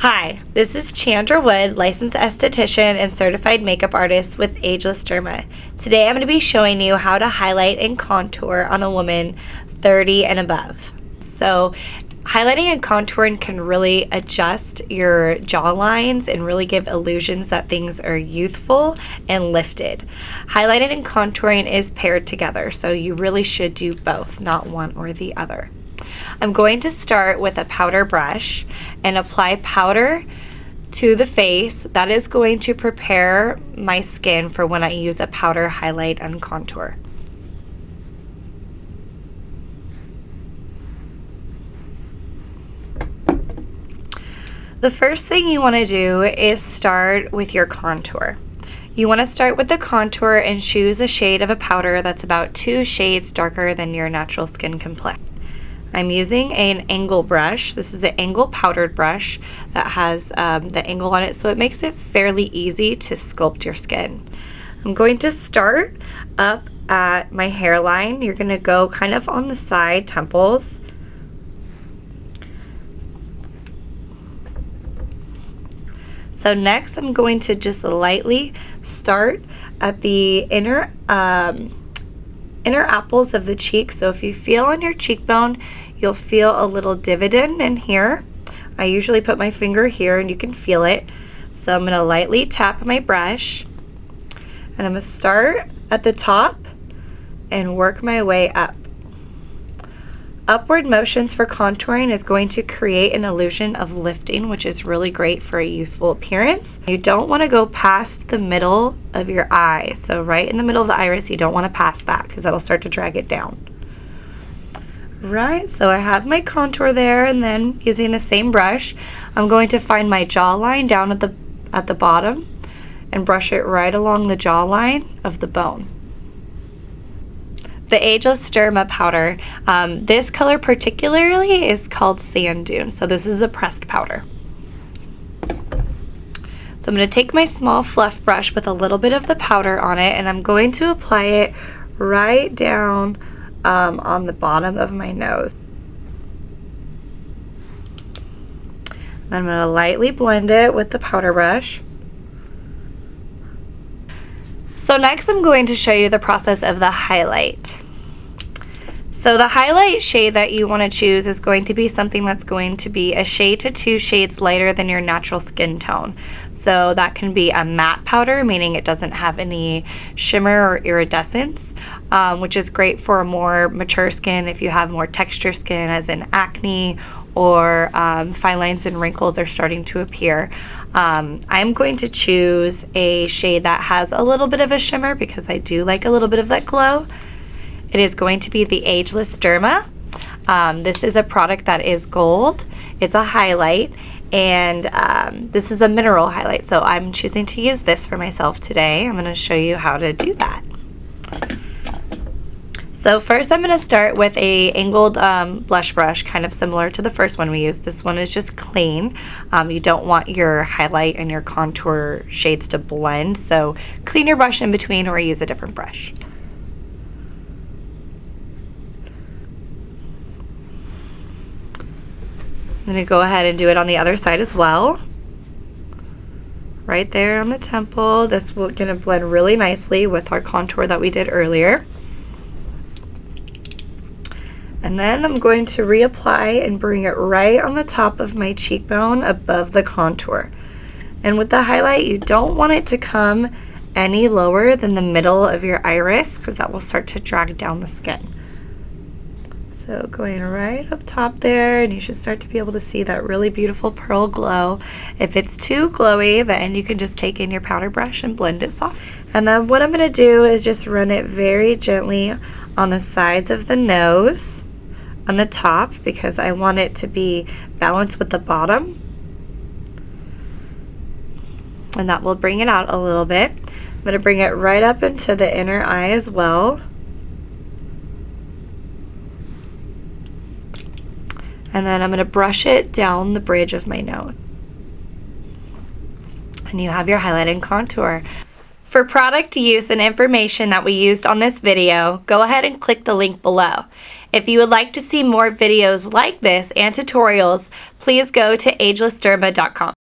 Hi, this is Chandra Wood, licensed esthetician and certified makeup artist with Ageless Derma. Today I'm going to be showing you how to highlight and contour on a woman 30 and above. So highlighting and contouring can really adjust your jaw lines and really give illusions that things are youthful and lifted. Highlighting and contouring is paired together, so you really should do both, not one or the other. I'm going to start with a powder brush and apply powder to the face. That is going to prepare my skin for when I use a powder highlight and contour. The first thing you want to do is start with your contour. You want to start with the contour and choose a shade of a powder that's about 2 shades darker than your natural skin complexion. I'm using an angle brush. This is an angle powdered brush that has the angle on it, so it makes it fairly easy to sculpt your skin. I'm going to start up at my hairline. You're going to go kind of on the side temples. So next I'm going to just lightly start at the inner apples of the cheek. So if you feel on your cheekbone, you'll feel a little dividend in here. I usually put my finger here and you can feel it. So I'm going to lightly tap my brush and I'm going to start at the top and work my way up. Upward motions for contouring is going to create an illusion of lifting, which is really great for a youthful appearance. You don't want to go past the middle of your eye. So right in the middle of the iris, you don't want to pass that because that'll start to drag it down. Right, so I have my contour there, and then using the same brush, I'm going to find my jawline down at the bottom and brush it right along the jawline of the bone. The Ageless Derma powder, this color particularly is called Sand Dune, so this is a pressed powder. So I'm going to take my small fluff brush with a little bit of the powder on it, and I'm going to apply it right down on the bottom of my nose. Then I'm going to lightly blend it with the powder brush. So next I'm going to show you the process of the highlight. So the highlight shade that you want to choose is going to be something that's going to be a shade to 2 shades lighter than your natural skin tone. So that can be a matte powder, meaning it doesn't have any shimmer or iridescence, which is great for a more mature skin if you have more texture skin, as in acne or fine lines and wrinkles are starting to appear. I'm going to choose a shade that has a little bit of a shimmer because I do like a little bit of that glow. It is going to be the Ageless Derma. This is a product that is gold. It's a highlight, and this is a mineral highlight, so I'm choosing to use this for myself today. I'm going to show you how to do that. So first I'm going to start with a angled blush brush, kind of similar to the first one we used. This one is just clean. You don't want your highlight and your contour shades to blend, so clean your brush in between or use a different brush. I'm going to go ahead and do it on the other side as well. Right there on the temple. That's going to blend really nicely with our contour that we did earlier. And then I'm going to reapply and bring it right on the top of my cheekbone above the contour. And with the highlight, you don't want it to come any lower than the middle of your iris because that will start to drag down the skin. So going right up top there, and you should start to be able to see that really beautiful pearl glow. If it's too glowy, then you can just take in your powder brush and blend it soft. And then what I'm going to do is just run it very gently on the sides of the nose, on the top, because I want it to be balanced with the bottom. And that will bring it out a little bit. I'm going to bring it right up into the inner eye as well. And then I'm going to brush it down the bridge of my nose. And you have your highlight and contour. For product use and information that we used on this video, go ahead and click the link below. If you would like to see more videos like this and tutorials, please go to agelessderma.com.